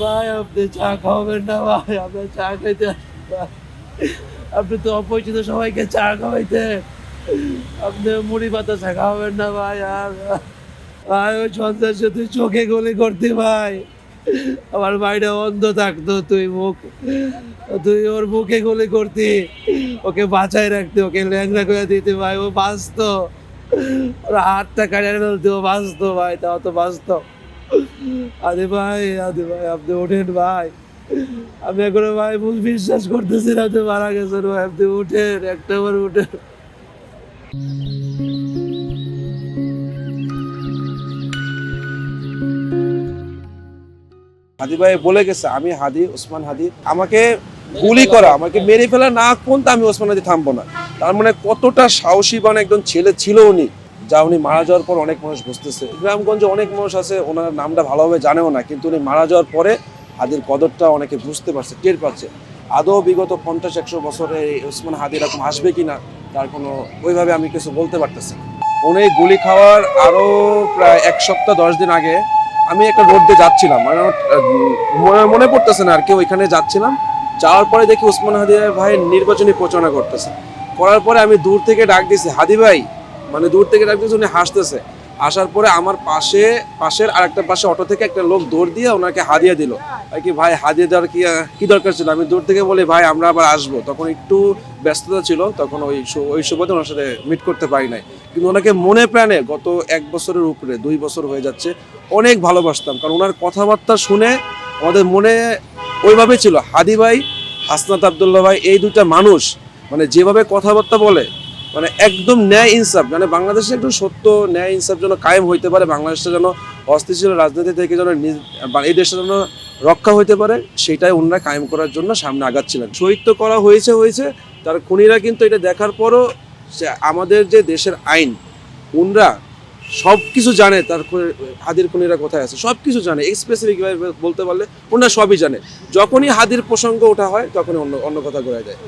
ভাই আপনি চা খাওয়াবেন না ভাই, আপনার চা খাইতে আসবেন ভাই। আপনি তো অপরিচিত সবাইকে চা খাওয়াইতেন, আপনি মুড়ি বাতাসা খাওয়াবেন না ভাই। আর ভাই ওই সন্ত্রাসী তুই চোখে গুলি করতি ভাই, আমার ভাইটা অন্ধ থাকতো, তুই ওর মুখে গুলি করতি, ওকে বাঁচাই রাখতি, ওকে ল্যাংড়া করে দিতি ভাই, ও বাঁচতো। ওর হাতটা কাটিয়ে ফেলতি, ও বাঁচতো ভাই, তাও তো বাঁচতো। আদি ভাই আপনি ওঠেন ভাই, আমি এখনো ভাই বিশ্বাস করতেছি না আপনি মারা গেছেন ভাই, আপনি উঠেন, একটা বার উঠেন। হাদি ভাই বলে গেছে আমি হাদি, ওসমান হাদি, আমাকে গুলি করা, আমাকে মেরে ফেলা না কোন আমি ওসমান হাদি থামবো না। তার মানে কতটা সাহসীবান একজন ছেলে ছিল উনি, যা উনি মারা যাওয়ার পর অনেক মানুষ বুঝতেছে। গ্রামগঞ্জে অনেক মানুষ আছে ওনার নামটা ভালোভাবে জানেও না, কিন্তু উনি মারা যাওয়ার পরে হাদির কদরটা অনেকে বুঝতে পারছে, টের পাচ্ছে। আদৌ বিগত 50-100 বছরে ওসমান হাদি এরকম আসবে কিনা তার কোনো ওইভাবে আমি কিছু বলতে পারতেছি না। উনি গুলি খাওয়ার আরো প্রায় 1 সপ্তাহ 10 দিন আগে আমি একটা রোড দিয়ে যাচ্ছিলাম, মানে আমার মনে পড়তেছে না আর কি, ওইখানে যাচ্ছিলাম। যাওয়ার পরে দেখি ওসমান হাদি ভাই নির্বাচনী প্রচারণা করতেছে। করার পরে আমি দূর থেকে ডাক দিয়েছি হাদি ভাই, মানে দূর থেকে ডাক দিয়েছি, উনি হাসতেছে। আসার পরে আমার পাশের আরেকটা পাশে অটো থেকে একটা লোক দৌড় দিয়ে ওনাকে হাদিয়া দিল আর কি। ভাই হাদিয়া দেওয়ার কি দরকার ছিল? আমি দূর থেকে বলি ভাই আমরা আবার আসবো, তখন একটু ব্যস্ততা ছিল, তখন ওই সুবাদে ওনার সাথে মিট করতে পারি নাই। কিন্তু ওনাকে মনে প্রাণে গত 1 বছরের উপরে 2 বছর হয়ে যাচ্ছে অনেক ভালোবাসতাম, কারণ ওনার কথাবার্তা শুনে আমাদের মনে ওইভাবে ছিল হাদি ভাই, হাসনাত আবদুল্লাহ ভাই, এই দুইটা মানুষ মানে যেভাবে কথাবার্তা বলে, মানে একদম ন্যায় ইনসাফ, মানে বাংলাদেশে একটু সত্য ন্যায় ইনসাফ যেন কায়েম হইতে পারে, বাংলাদেশটা যেন অস্থিতিশীল রাজনীতি থেকে যেন এই দেশটা যেন রক্ষা হইতে পারে, সেটাই ওনারা কায়েম করার জন্য সামনে আগাচ্ছিলেন। শহীদ তো করা হয়েছে, তার খুনিরা কিন্তু এটা দেখার পরও আমাদের যে দেশের আইন, ওনরা সব কিছু জানে, তার হাদির খুনিরা কোথায় আছে সব কিছু জানে, স্পেসিফিকভাবে বলতে পারলে ওনারা সবই জানে। যখনই হাদির প্রসঙ্গ ওঠা হয় তখনই অন্য কথা ঘুরে যায়।